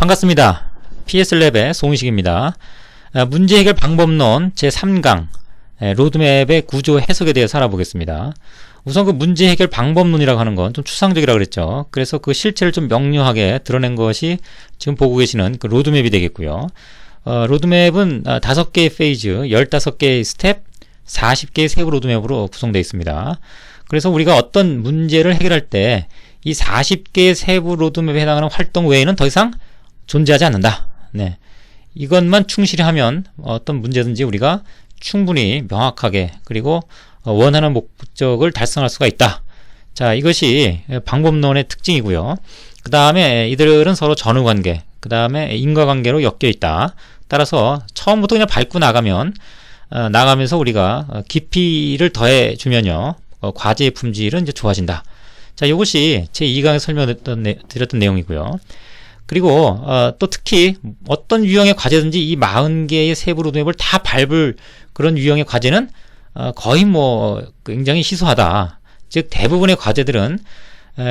반갑습니다. PSLab의 송은식입니다. 문제 해결 방법론 제3강 로드맵의 구조 해석에 대해서 알아보겠습니다. 우선 그 문제 해결 방법론이라고 하는 건 좀 추상적이라고 그랬죠. 그래서 그 실체를 좀 명료하게 드러낸 것이 지금 보고 계시는 그 로드맵이 되겠고요. 로드맵은 5개의 페이즈, 15개의 스텝, 40개의 세부 로드맵으로 구성되어 있습니다. 그래서 우리가 어떤 문제를 해결할 때 이 40개의 세부 로드맵에 해당하는 활동 외에는 더 이상 존재하지 않는다. 네. 이것만 충실히 하면 어떤 문제든지 우리가 충분히 명확하게 그리고 원하는 목적을 달성할 수가 있다. 자, 이것이 방법론의 특징이고요. 그 다음에 이들은 서로 전후관계, 그 다음에 인과관계로 엮여 있다. 따라서 처음부터 그냥 밟고 나가면서 우리가 깊이를 더해 주면요, 과제의 품질은 이제 좋아진다. 자, 이것이 제 2강에 설명드렸던 내용이고요. 그리고 또 특히 어떤 유형의 과제든지 이 40개의 세부 로드맵을 다 밟을 그런 유형의 과제는 거의 굉장히 희소하다. 즉 대부분의 과제들은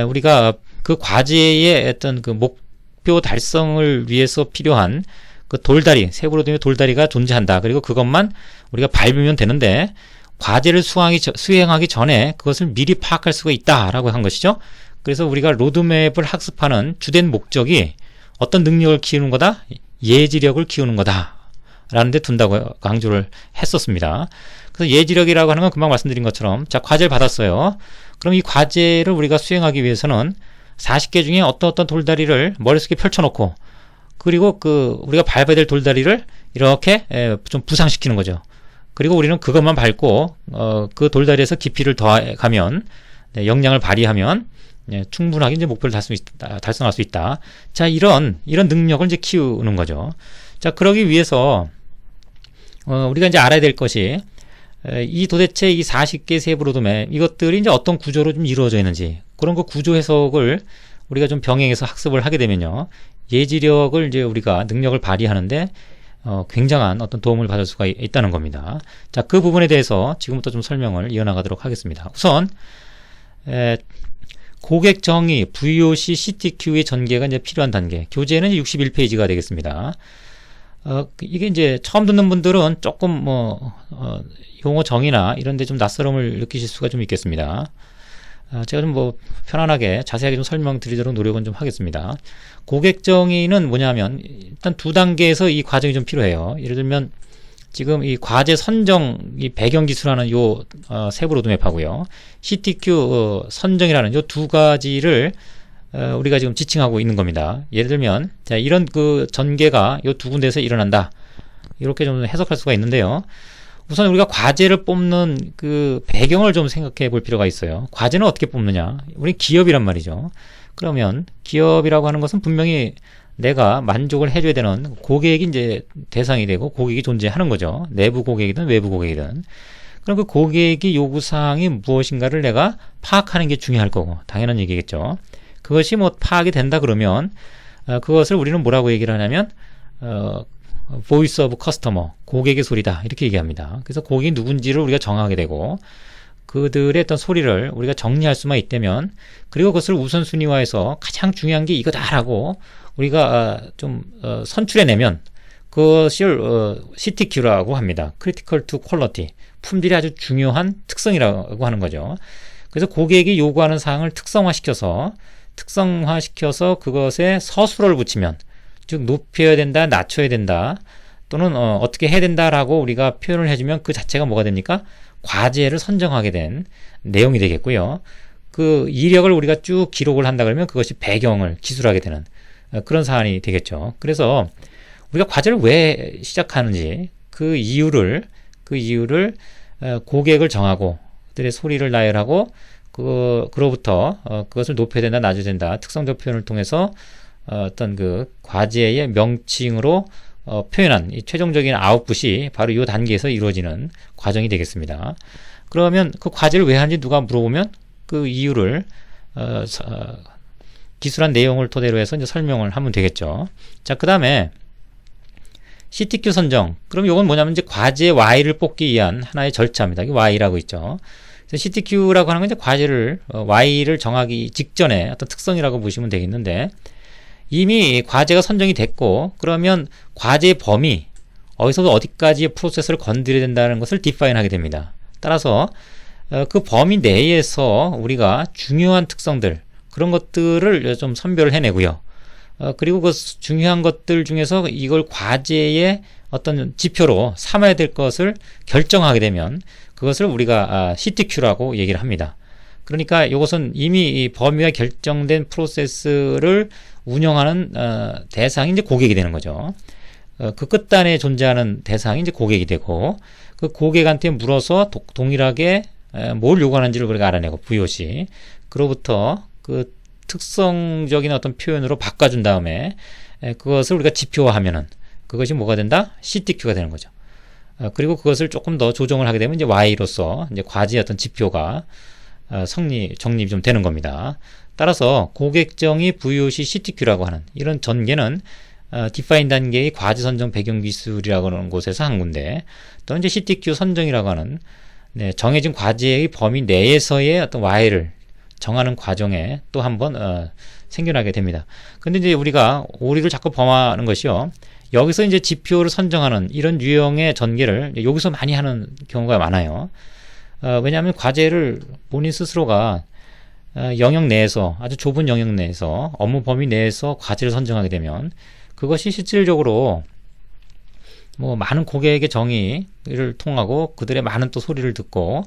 우리가 그 과제의 어떤 그 목표 달성을 위해서 필요한 그 돌다리, 세부 로드맵의 돌다리가 존재한다. 그리고 그것만 우리가 밟으면 되는데 과제를 수행하기 전에 그것을 미리 파악할 수가 있다라고 한 것이죠. 그래서 우리가 로드맵을 학습하는 주된 목적이 어떤 능력을 키우는 거다? 예지력을 키우는 거다 라는 데 둔다고 강조를 했었습니다. 그래서 예지력이라고 하는 건 금방 말씀드린 것처럼, 자, 과제를 받았어요. 그럼 이 과제를 우리가 수행하기 위해서는 40개 중에 어떤 돌다리를 머릿속에 펼쳐놓고, 그리고 우리가 밟아야 될 돌다리를 이렇게 좀 부상시키는 거죠. 그리고 우리는 그것만 밟고 그 돌다리에서 깊이를 더가면, 역량을 발휘하면 충분하게 이제 목표를 달성할 수 있다. 자, 이런 능력을 이제 키우는 거죠. 자, 그러기 위해서 우리가 이제 알아야 될 것이 도대체 이 40개 세부 로드맵, 이것들이 이제 어떤 구조로 좀 이루어져 있는지, 그런 그 구조 해석을 우리가 좀 병행해서 학습을 하게 되면요, 예지력을 이제 우리가 능력을 발휘하는데 굉장한 어떤 도움을 받을 수가 있다는 겁니다. 자, 그 부분에 대해서 지금부터 좀 설명을 이어나가도록 하겠습니다. 우선 고객 정의, VOC, CTQ의 전개가 이제 필요한 단계. 교재는 61페이지가 되겠습니다. 이게 이제 처음 듣는 분들은 조금 용어 정의나 이런 데 좀 낯설음을 느끼실 수가 좀 있겠습니다. 제가 좀 편안하게 자세하게 좀 설명드리도록 노력은 좀 하겠습니다. 고객 정의는 뭐냐면 일단 2단계에서 이 과정이 좀 필요해요. 예를 들면 지금 이 과제 선정, 이 배경 기술하는 요 세부 로드맵하고요, CTQ 선정이라는 요 2가지를 우리가 지금 지칭하고 있는 겁니다. 예를 들면 자, 이런 그 전개가 요 2군데에서 일어난다. 이렇게 좀 해석할 수가 있는데요. 우선 우리가 과제를 뽑는 그 배경을 좀 생각해 볼 필요가 있어요. 과제는 어떻게 뽑느냐? 우리 기업이란 말이죠. 그러면 기업이라고 하는 것은 분명히 내가 만족을 해줘야 되는 고객이 이제 대상이 되고 고객이 존재하는 거죠. 내부 고객이든 외부 고객이든. 그럼 그 고객의 요구사항이 무엇인가를 내가 파악하는 게 중요할 거고, 당연한 얘기겠죠. 그것이 파악이 된다 그러면 그것을 우리는 뭐라고 얘기를 하냐면 voice of customer, 고객의 소리다, 이렇게 얘기합니다. 그래서 고객이 누군지를 우리가 정하게 되고, 그들의 어떤 소리를 우리가 정리할 수만 있다면, 그리고 그것을 우선순위화해서 가장 중요한 게 이거다라고 우리가 좀 선출해내면 그것을 CTQ라고 합니다. Critical to Quality, 품질이 아주 중요한 특성이라고 하는 거죠. 그래서 고객이 요구하는 사항을 특성화시켜서 그것에 서술어를 붙이면, 즉 높여야 된다, 낮춰야 된다, 또는 어떻게 해야 된다라고 우리가 표현을 해주면 그 자체가 뭐가 됩니까? 과제를 선정하게 된 내용이 되겠고요. 그 이력을 우리가 쭉 기록을 한다 그러면 그것이 배경을 기술하게 되는 그런 사안이 되겠죠. 그래서 우리가 과제를 왜 시작하는지 그 이유를 고객을 정하고 그들의 소리를 나열하고 그로부터 그것을 높여야 된다, 낮춰야 된다, 특성적 표현을 통해서 어떤 그 과제의 명칭으로 표현한 이 최종적인 아웃풋이 바로 이 단계에서 이루어지는 과정이 되겠습니다. 그러면 그 과제를 왜 하는지 누가 물어보면 그 이유를 기술한 내용을 토대로 해서 이제 설명을 하면 되겠죠. 자, 그 다음에 CTQ 선정. 그럼 이건 뭐냐면 이제 과제 Y를 뽑기 위한 하나의 절차입니다. 이게 Y라고 있죠. CTQ라고 하는 건 이제 과제를 Y를 정하기 직전에 어떤 특성이라고 보시면 되겠는데, 이미 과제가 선정이 됐고, 그러면 과제의 범위, 어디서부터 어디까지의 프로세스를 건드려야 된다는 것을 디파인 하게 됩니다. 따라서 그 범위 내에서 우리가 중요한 특성들, 그런 것들을 좀 선별을 해내고요. 그리고 그 중요한 것들 중에서 이걸 과제의 어떤 지표로 삼아야 될 것을 결정하게 되면 그것을 우리가 CTQ라고 얘기를 합니다. 그러니까 이것은 이미 이 범위가 결정된 프로세스를 운영하는 대상이 이제 고객이 되는 거죠. 그 끝단에 존재하는 대상이 이제 고객이 되고, 그 고객한테 물어서 동일하게 뭘 요구하는지를 우리가 알아내고, VOC 그로부터 그 특성적인 어떤 표현으로 바꿔준 다음에 그것을 우리가 지표화하면은 그것이 뭐가 된다? CTQ가 되는 거죠. 그리고 그것을 조금 더 조정을 하게 되면 이제 Y로서 이제 과제의 어떤 지표가 정립이 좀 되는 겁니다. 따라서 고객정의 VOC CTQ라고 하는 이런 전개는 디파인 단계의 과제 선정 배경 기술이라고 하는 곳에서 한 군데, 또 이제 CTQ 선정이라고 하는 정해진 과제의 범위 내에서의 어떤 Y를 정하는 과정에 또 한번 생겨나게 됩니다. 근데 이제 우리가 오류를 자꾸 범하는 것이요. 여기서 이제 지표를 선정하는 이런 유형의 전개를 여기서 많이 하는 경우가 많아요. 왜냐하면 과제를 본인 스스로가 영역 내에서, 아주 좁은 영역 내에서, 업무 범위 내에서 과제를 선정하게 되면 그것이 실질적으로 뭐 많은 고객의 정의를 통하고 그들의 많은 또 소리를 듣고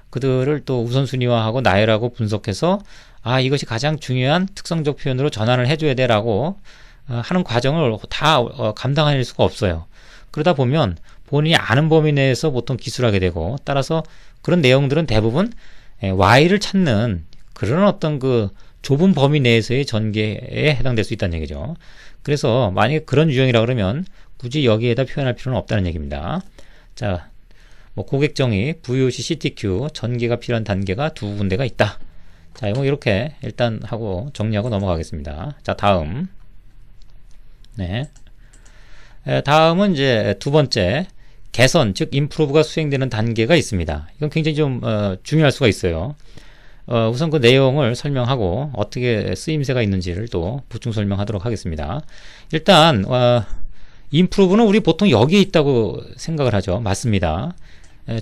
그들을 또 우선순위화하고 나열하고 분석해서 이것이 가장 중요한 특성적 표현으로 전환을 해줘야 돼라고 하는 과정을 다 감당할 수가 없어요. 그러다 보면 본인이 아는 범위 내에서 보통 기술하게 되고, 따라서 그런 내용들은 대부분 Y를 찾는 그런 어떤 그 좁은 범위 내에서의 전개에 해당될 수 있다는 얘기죠. 그래서 만약에 그런 유형이라 그러면 굳이 여기에다 표현할 필요는 없다는 얘기입니다. 자, 뭐 고객정의, VOC, CTQ 전개가 필요한 단계가 두 군데가 있다. 자, 이거 이렇게 일단 하고 정리하고 넘어가겠습니다. 자, 다음. 다음은 이제 두 번째, 개선, 즉 임프로브가 수행되는 단계가 있습니다. 이건 굉장히 좀 중요할 수가 있어요. 우선 그 내용을 설명하고 어떻게 쓰임새가 있는지를 또 보충 설명하도록 하겠습니다. 일단 임프로브는 우리 보통 여기에 있다고 생각을 하죠. 맞습니다.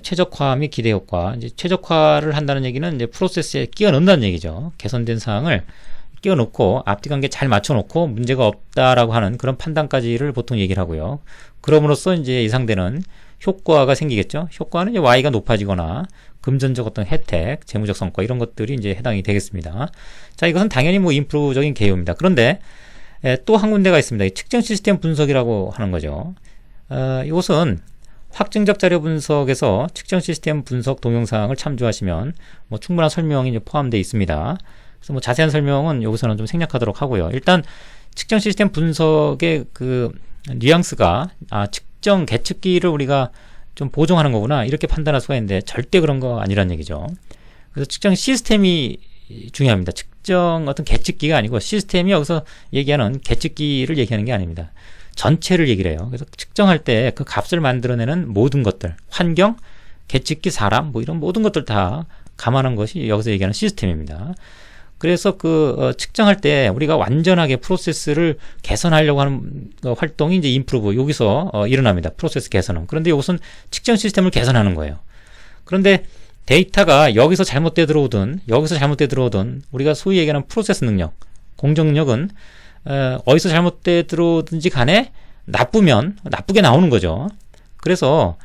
최적화 및 기대 효과. 이제 최적화를 한다는 얘기는 이제 프로세스에 끼워 넣는다는 얘기죠. 개선된 사항을 끼워 넣고 앞뒤 관계 잘 맞춰 놓고 문제가 없다라고 하는 그런 판단까지를 보통 얘기를 하고요. 그럼으로써 이제 예상되는 효과가 생기겠죠. 효과는 이제 Y가 높아지거나 금전적 어떤 혜택, 재무적 성과 이런 것들이 이제 해당이 되겠습니다. 자, 이것은 당연히 뭐 인프로적인 개요입니다. 그런데 또 한 군데가 있습니다. 측정 시스템 분석이라고 하는 거죠. 이것은 확증적 자료 분석에서 측정 시스템 분석 동영상을 참조하시면 뭐 충분한 설명이 이제 포함되어 있습니다. 그래서 뭐 자세한 설명은 여기서는 좀 생략하도록 하고요. 일단 측정 시스템 분석의 그 뉘앙스가 측정 계측기를 우리가 좀 보정하는 거구나 이렇게 판단할 수가 있는데 절대 그런 거 아니란 얘기죠. 그래서 측정 시스템이 중요합니다. 측정 어떤 계측기가 아니고 시스템이 여기서 얘기하는 계측기를 얘기하는 게 아닙니다. 전체를 얘기를 해요. 그래서 측정할 때 그 값을 만들어내는 모든 것들, 환경, 계측기, 사람, 뭐 이런 모든 것들 다 감안한 것이 여기서 얘기하는 시스템입니다. 그래서 그 측정할 때 우리가 완전하게 프로세스를 개선하려고 하는 활동이 이제 임프로브 여기서 일어납니다. 프로세스 개선은. 그런데 이것은 측정 시스템을 개선하는 거예요. 그런데 데이터가 여기서 잘못돼 들어오든 여기서 잘못돼 들어오든 우리가 소위 얘기하는 프로세스 능력, 공정 능력은 어디서 잘못돼 들어오든지 간에 나쁘면 나쁘게 나오는 거죠. 그래서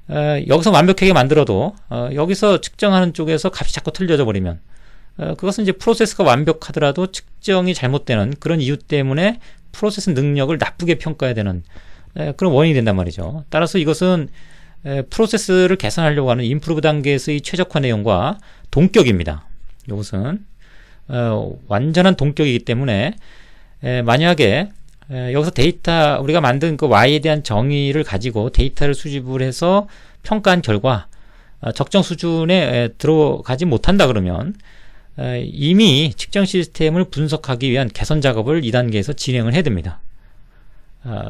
여기서 완벽하게 만들어도 여기서 측정하는 쪽에서 값이 자꾸 틀려져 버리면 그것은 이제 프로세스가 완벽하더라도 측정이 잘못되는 그런 이유 때문에 프로세스 능력을 나쁘게 평가해야 되는 그런 원인이 된단 말이죠. 따라서 이것은 프로세스를 개선하려고 하는 임프루브 단계에서의 최적화 내용과 동격입니다. 이것은 완전한 동격이기 때문에 만약에 여기서 데이터 우리가 만든 그 Y에 대한 정의를 가지고 데이터를 수집을 해서 평가한 결과 적정 수준에 들어가지 못한다 그러면 이미 측정 시스템을 분석하기 위한 개선 작업을 2단계에서 진행을 해야 됩니다.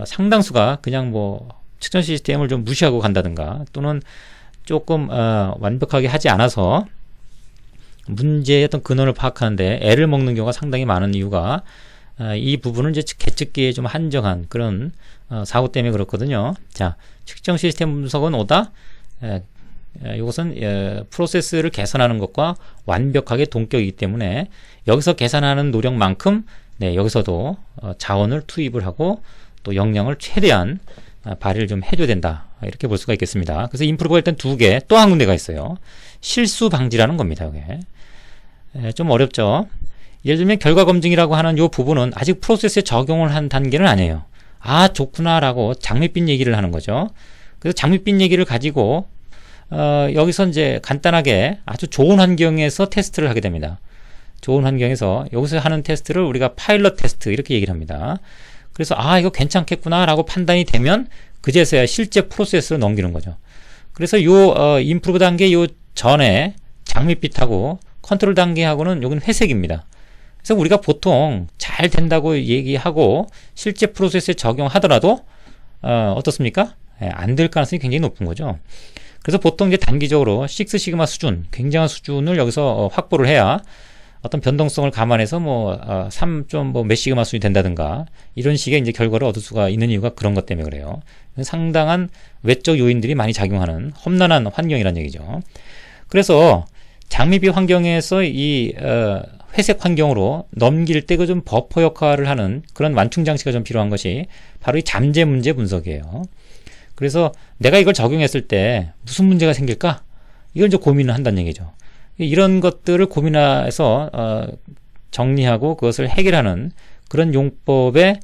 상당수가 그냥 뭐 측정 시스템을 좀 무시하고 간다든가 또는 조금 완벽하게 하지 않아서 문제의 어떤 근원을 파악하는데 애를 먹는 경우가 상당히 많은 이유가 이 부분은 이제 계측기에 좀 한정한 그런 사고 때문에 그렇거든요. 자, 측정 시스템 분석은 오다 이것은 프로세스를 개선하는 것과 완벽하게 동격이기 때문에 여기서 계산하는 노력만큼 여기서도 자원을 투입을 하고 또 역량을 최대한 발휘를 좀 해줘야 된다. 이렇게 볼 수가 있겠습니다. 그래서 임프루브가 일단 두 개, 또 한 군데가 있어요. 실수 방지라는 겁니다. 이게 좀 어렵죠. 예를 들면 결과 검증이라고 하는 이 부분은 아직 프로세스에 적용을 한 단계는 아니에요. 아, 좋구나라고 장밋빛 얘기를 하는 거죠. 그래서 장밋빛 얘기를 가지고 여기서 이제 간단하게 아주 좋은 환경에서 테스트를 하게 됩니다. 좋은 환경에서 여기서 하는 테스트를 우리가 파일럿 테스트 이렇게 얘기를 합니다. 그래서 아, 이거 괜찮겠구나 라고 판단이 되면 그제서야 실제 프로세스로 넘기는 거죠. 그래서 요 임프루브 단계 요 전에 장밋빛하고 컨트롤 단계하고는 여기는 회색입니다. 그래서 우리가 보통 잘 된다고 얘기하고 실제 프로세스에 적용하더라도 어떻습니까? 안 될 가능성이 굉장히 높은 거죠. 그래서 보통 이제 단기적으로 6시그마 수준, 굉장한 수준을 여기서 확보를 해야 어떤 변동성을 감안해서 뭐 3. 몇 시그마 수준이 된다든가 이런 식의 이제 결과를 얻을 수가 있는 이유가 그런 것 때문에 그래요. 상당한 외적 요인들이 많이 작용하는 험난한 환경이란 얘기죠. 그래서 장밋빛 환경에서 이 회색 환경으로 넘길 때 그 좀 버퍼 역할을 하는 그런 완충 장치가 좀 필요한 것이 바로 이 잠재 문제 분석이에요. 그래서 내가 이걸 적용했을 때 무슨 문제가 생길까? 이걸 이제 고민을 한다는 얘기죠. 이런 것들을 고민해서 정리하고 그것을 해결하는 그런 용법의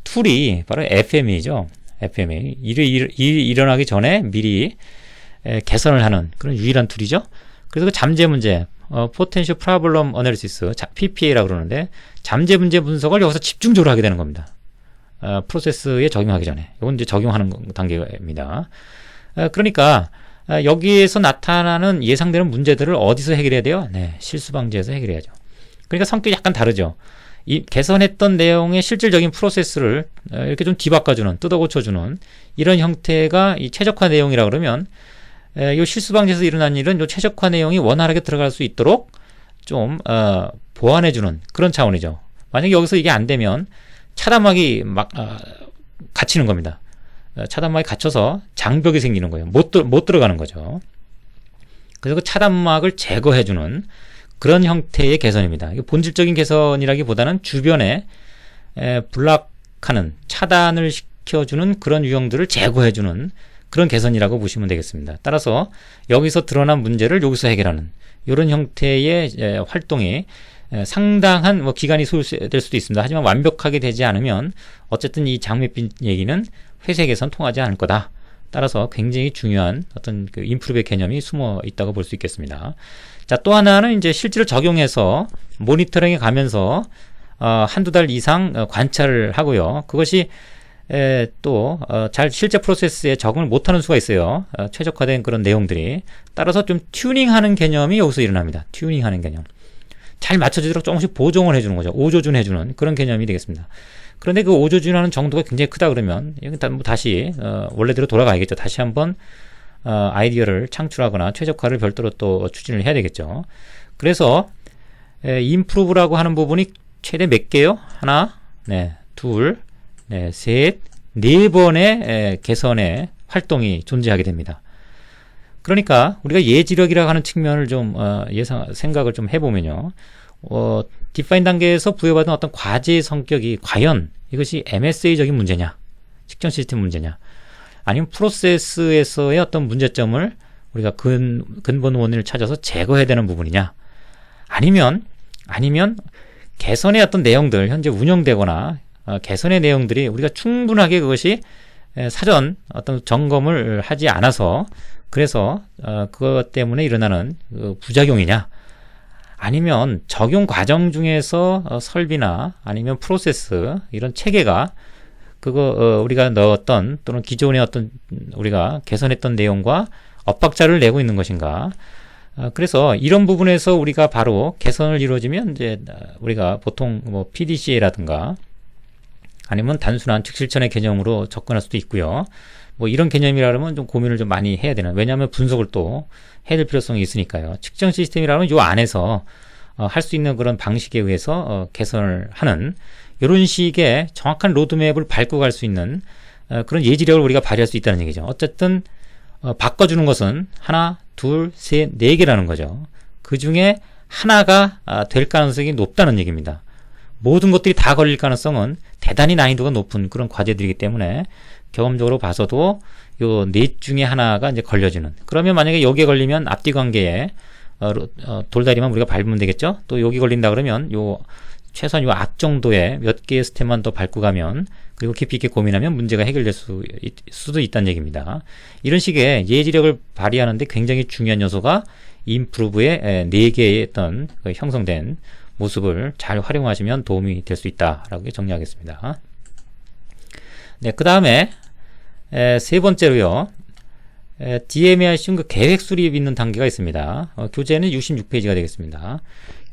툴이 바로 FME죠. FME. 일이 일어나기 전에 미리 개선을 하는 그런 유일한 툴이죠. 그래서 그 잠재 문제, Potential Problem Analysis, PPA라고 그러는데 잠재 문제 분석을 여기서 집중적으로 하게 되는 겁니다. 프로세스에 적용하기 전에. 이건 이제 적용하는 단계입니다. 그러니까 여기에서 나타나는 예상되는 문제들을 어디서 해결해야 돼요? 네, 실수 방지에서 해결해야죠. 그러니까 성격이 약간 다르죠. 이 개선했던 내용의 실질적인 프로세스를 이렇게 좀 뒤바꿔주는, 뜯어고쳐주는 이런 형태가 이 최적화 내용이라 그러면 이 실수 방지에서 일어난 일은 이 최적화 내용이 원활하게 들어갈 수 있도록 좀 보완해주는 그런 차원이죠. 만약에 여기서 이게 안 되면 차단막이 막 갇히는 겁니다. 차단막이 갇혀서 장벽이 생기는 거예요. 못 들어가는 거죠. 그래서 그 차단막을 제거해주는 그런 형태의 개선입니다. 본질적인 개선이라기보다는 주변에 블락하는, 차단을 시켜주는 그런 유형들을 제거해주는 그런 개선이라고 보시면 되겠습니다. 따라서 여기서 드러난 문제를 여기서 해결하는 이런 형태의 활동이 상당한 기간이 소요될 수도 있습니다. 하지만 완벽하게 되지 않으면 어쨌든 이 장밋빛 얘기는 회색에선 통하지 않을 거다. 따라서 굉장히 중요한 어떤 그 임프루브의 개념이 숨어 있다고 볼 수 있겠습니다. 자, 또 하나는 이제 실제로 적용해서 모니터링에 가면서 한두 달 이상 관찰을 하고요. 그것이 또 잘 실제 프로세스에 적응을 못하는 수가 있어요. 최적화된 그런 내용들이. 따라서 좀 튜닝하는 개념이 여기서 일어납니다. 튜닝하는 개념. 잘 맞춰지도록 조금씩 보정을 해주는 거죠. 오조준 해주는 그런 개념이 되겠습니다. 그런데 그 오조준하는 정도가 굉장히 크다 그러면 다시 원래대로 돌아가야겠죠. 다시 한번 아이디어를 창출하거나 최적화를 별도로 또 추진을 해야 되겠죠. 그래서 임프루브라고 하는 부분이 최대 몇 개요? 하나, 둘, 셋, 네 번의 개선의 활동이 존재하게 됩니다. 그러니까 우리가 예지력이라고 하는 측면을 좀 생각을 좀 해보면요. 디파인 단계에서 부여받은 어떤 과제의 성격이 과연 이것이 MSA적인 문제냐, 측정 시스템 문제냐, 아니면 프로세스에서의 어떤 문제점을 우리가 근본 원인을 찾아서 제거해야 되는 부분이냐, 아니면 개선의 어떤 내용들, 현재 운영되거나 개선의 내용들이 우리가 충분하게 그것이 사전 어떤 점검을 하지 않아서 그래서 그것 때문에 일어나는 부작용이냐, 아니면 적용 과정 중에서 설비나 아니면 프로세스 이런 체계가 우리가 넣었던 또는 기존의 어떤 우리가 개선했던 내용과 엇박자를 내고 있는 것인가. 그래서 이런 부분에서 우리가 바로 개선을 이루어지면 이제 우리가 보통 PDCA라든가 아니면 단순한 즉실천의 개념으로 접근할 수도 있고요. 이런 개념이라면 좀 고민을 좀 많이 해야 되는. 왜냐하면 분석을 또 해야 될 필요성이 있으니까요. 측정 시스템이라면 요 안에서 할 수 있는 그런 방식에 의해서 개선을 하는 이런 식의 정확한 로드맵을 밟고 갈 수 있는 그런 예지력을 우리가 발휘할 수 있다는 얘기죠. 어쨌든 바꿔주는 것은 하나, 둘, 셋, 네 개라는 거죠. 그 중에 하나가 될 가능성이 높다는 얘기입니다. 모든 것들이 다 걸릴 가능성은 대단히 난이도가 높은 그런 과제들이기 때문에 경험적으로 봐서도 요 넷 중에 하나가 이제 걸려지는. 그러면 만약에 여기에 걸리면 앞뒤 관계에 돌다리만 우리가 밟으면 되겠죠? 또 여기 걸린다 그러면 요 최소한 요 앞 정도의 몇 개의 스텝만 더 밟고 가면, 그리고 깊이 있게 고민하면 문제가 해결될 수도 있다는 얘기입니다. 이런 식의 예지력을 발휘하는데 굉장히 중요한 요소가 임프루브의 4개의 어떤 형성된 모습을 잘 활용하시면 도움이 될 수 있다라고 정리하겠습니다. 네, 그 다음에 세 번째로요. DMAR 시험 그 계획 수립 있는 단계가 있습니다. 교재는 66페이지가 되겠습니다.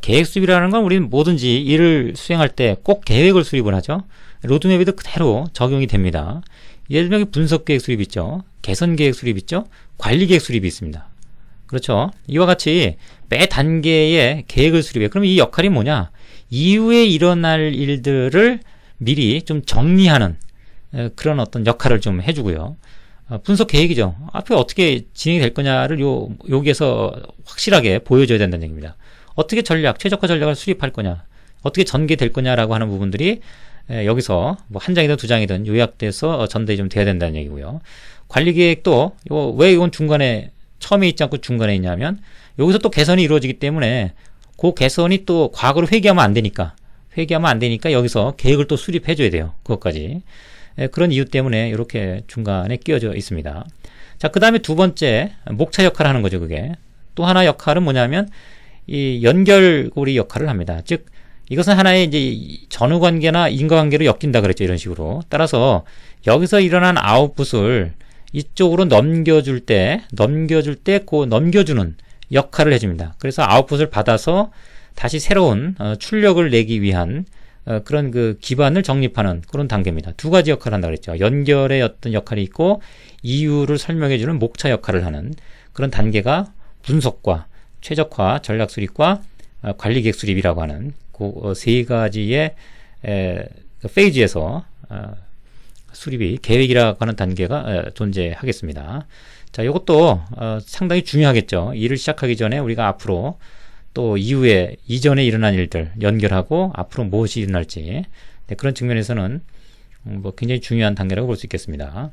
계획 수립이라는 건 우리는 뭐든지 일을 수행할 때 꼭 계획을 수립을 하죠. 로드맵에도 그대로 적용이 됩니다. 예를 들면 분석 계획 수립 있죠. 개선 계획 수립 있죠. 관리 계획 수립이 있습니다. 그렇죠. 이와 같이 매 단계의 계획을 수립해. 그럼 이 역할이 뭐냐? 이후에 일어날 일들을 미리 좀 정리하는 그런 어떤 역할을 좀 해주고요. 분석 계획이죠. 앞에 어떻게 진행이 될 거냐를 여기에서 확실하게 보여줘야 된다는 얘기입니다. 어떻게 최적화 전략을 수립할 거냐, 어떻게 전개될 거냐라고 하는 부분들이 여기서 뭐 한 장이든 두 장이든 요약돼서 전달이 좀 돼야 된다는 얘기고요. 관리 계획도 왜 이건 중간에 처음에 있지 않고 중간에 있냐면 여기서 또 개선이 이루어지기 때문에 그 개선이 또 과거로 회귀하면 안 되니까 여기서 계획을 또 수립해 줘야 돼요. 그것까지. 그런 이유 때문에 이렇게 중간에 끼워져 있습니다. 자, 그 다음에 두 번째 목차 역할을 하는 거죠. 그게 또 하나 역할은 뭐냐면 이 연결고리 역할을 합니다. 즉 이것은 하나의 이제 전후관계나 인과관계로 엮인다 그랬죠. 이런 식으로. 따라서 여기서 일어난 아웃풋을 이쪽으로 넘겨줄 때 그 넘겨주는 역할을 해줍니다. 그래서 아웃풋을 받아서 다시 새로운 출력을 내기 위한 그런 그 기반을 정립하는 그런 단계입니다. 두 가지 역할을 한다 그랬죠. 연결의 어떤 역할이 있고 이유를 설명해주는 목차 역할을 하는 그런 단계가 분석과 최적화 전략 수립과 관리 계획 수립이라고 하는 그 세 가지의 페이지에서 수립이 계획이라고 하는 단계가 존재하겠습니다. 자, 이것도 상당히 중요하겠죠. 일을 시작하기 전에 우리가 앞으로 또 이전에 일어난 일들 연결하고 앞으로 무엇이 일어날지, 네, 그런 측면에서는 뭐 굉장히 중요한 단계라고 볼 수 있겠습니다.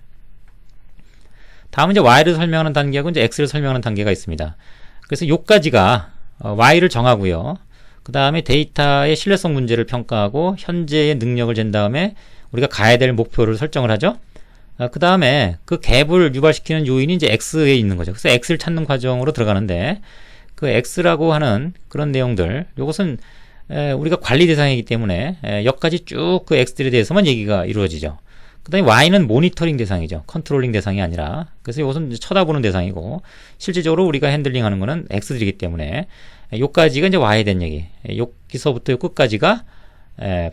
다음은 이제 Y를 설명하는 단계하고 이제 X를 설명하는 단계가 있습니다. 그래서 요까지가 Y를 정하고요. 그 다음에 데이터의 신뢰성 문제를 평가하고 현재의 능력을 잰 다음에 우리가 가야 될 목표를 설정을 하죠. 그 다음에 그 갭을 유발시키는 요인이 이제 X에 있는 거죠. 그래서 X를 찾는 과정으로 들어가는데 그 X라고 하는 그런 내용들, 요것은 우리가 관리 대상이기 때문에 여기까지 쭉 그 X들에 대해서만 얘기가 이루어지죠. 그 다음에 Y는 모니터링 대상이죠. 컨트롤링 대상이 아니라. 그래서 이것은 쳐다보는 대상이고, 실질적으로 우리가 핸들링 하는 거는 X들이기 때문에, 요까지가 이제 Y에 대한 얘기. 여기서부터 요 끝까지가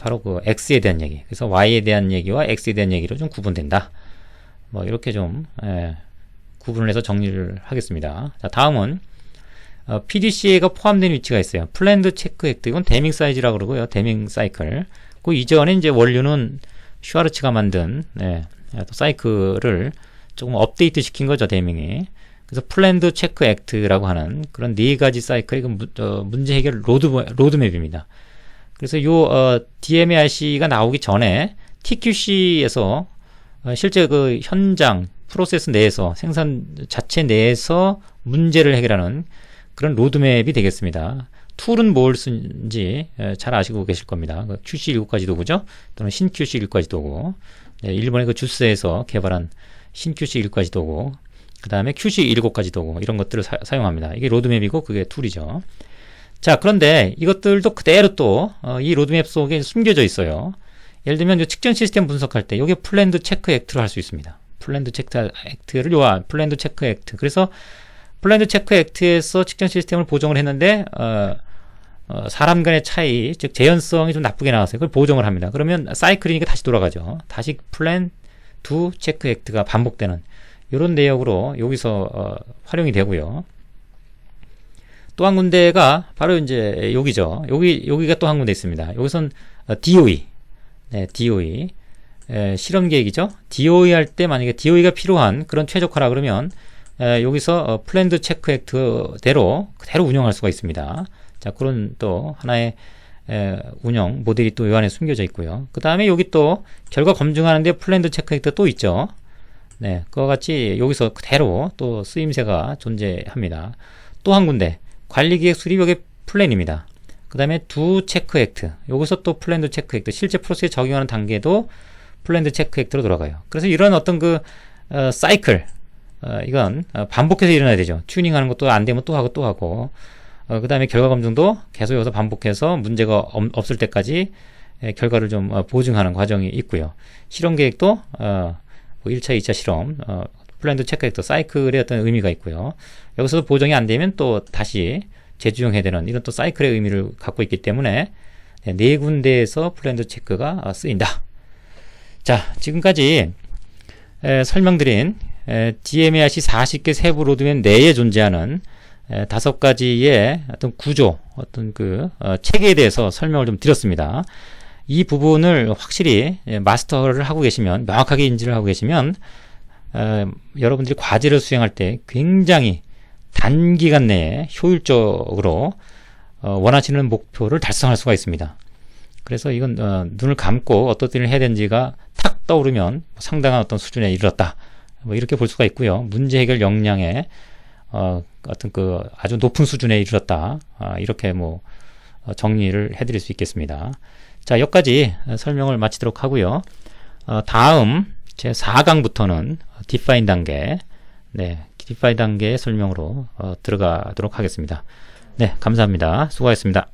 바로 그 X에 대한 얘기. 그래서 Y에 대한 얘기와 X에 대한 얘기로 좀 구분된다. 뭐, 이렇게 좀, 구분을 해서 정리를 하겠습니다. 자, 다음은, PDCA가 포함된 위치가 있어요. 플랜드 체크 액트. 이건 데밍 사이즈라고 그러고요. 데밍 사이클. 그 이전에 이제 원류는 슈와르츠가 만든 사이클을 조금 업데이트 시킨 거죠, 데밍이. 그래서 플랜드 체크 액트라고 하는 그런 네 가지 사이클의 문제 해결 로드맵입니다. 그래서 요 DMARC가 나오기 전에 TQC에서 실제 그 현장 프로세스 내에서 생산 자체 내에서 문제를 해결하는 그런 로드맵이 되겠습니다. 툴은 뭘 쓴지 잘 아시고 계실 겁니다. QC 7가지 도구죠. 또는 신 QC 7가지 도구. 네, 일본의 그 주스에서 개발한 신 QC 7가지 도구. 그 다음에 QC 7가지 도구. 이런 것들을 사용합니다. 이게 로드맵이고 그게 툴이죠. 자, 그런데 이것들도 그대로 또 이 로드맵 속에 숨겨져 있어요. 예를 들면 이 측정 시스템 분석할 때 이게 플랜드 체크 액트로 할 수 있습니다. 플랜드 체크 액트를 플랜드 체크 액트. 그래서 플랜드 체크 액트에서 측정 시스템을 보정을 했는데 사람 간의 차이, 즉 재현성이 좀 나쁘게 나왔어요. 그걸 보정을 합니다. 그러면 사이클이니까 다시 돌아가죠. 다시 플랜 투 체크 액트가 반복되는 이런 내역으로 여기서 활용이 되고요. 또 한 군데가 바로 이제 여기죠. 여기가 또 한 군데 있습니다. 여기선 DOE, 네, DOE. 실험 계획이죠. DOE 할 때 만약에 DOE가 필요한 그런 최적화라 그러면 여기서 플랜드 체크 액트대로 그대로 운영할 수가 있습니다. 자, 그런 또 하나의 운영 모델이 또 요 안에 숨겨져 있고요. 그 다음에 여기 또 결과 검증하는데 플랜드 체크 액트 또 있죠. 네, 그와 같이 여기서 그대로 또 쓰임새가 존재합니다. 또 한 군데 관리기획 수립 여기 플랜입니다. 그 다음에 두 체크 액트, 여기서 또 플랜드 체크 액트, 실제 프로세스에 적용하는 단계도 플랜드 체크 액트로 돌아가요. 그래서 이런 어떤 그 사이클, 이건 반복해서 일어나야 되죠. 튜닝하는 것도 안 되면 또 하고 또 하고, 그 다음에 결과 검증도 계속 여기서 반복해서 문제가 없을 때까지 결과를 좀 보증하는 과정이 있고요. 실험 계획도 1차, 2차 실험, 플랜드 체크 액트, 사이클의 어떤 의미가 있고요. 여기서도 보정이 안 되면 또 다시 재주행해야 되는 이런 또 사이클의 의미를 갖고 있기 때문에 네 군데에서 플랜드 체크가 쓰인다. 자, 지금까지 설명드린 DMAIC 40개 세부 로드맵 내에 존재하는 5가지의 어떤 구조, 어떤 그 체계에 대해서 설명을 좀 드렸습니다. 이 부분을 확실히 마스터를 하고 계시면, 명확하게 인지를 하고 계시면 여러분들이 과제를 수행할 때 굉장히 단기간 내에 효율적으로 원하시는 목표를 달성할 수가 있습니다. 그래서 이건 눈을 감고 어떤 일을 해야 되는지가 탁 떠오르면 상당한 어떤 수준에 이르렀다, 뭐 이렇게 볼 수가 있고요. 문제 해결 역량에 어떤 그 아주 높은 수준에 이르렀다, 이렇게 뭐 정리를 해드릴 수 있겠습니다. 자, 여기까지 설명을 마치도록 하고요. 다음 제 4강부터는 디파인 단계, 네, 디파인 단계의 설명으로 들어가도록 하겠습니다. 네, 감사합니다. 수고하셨습니다.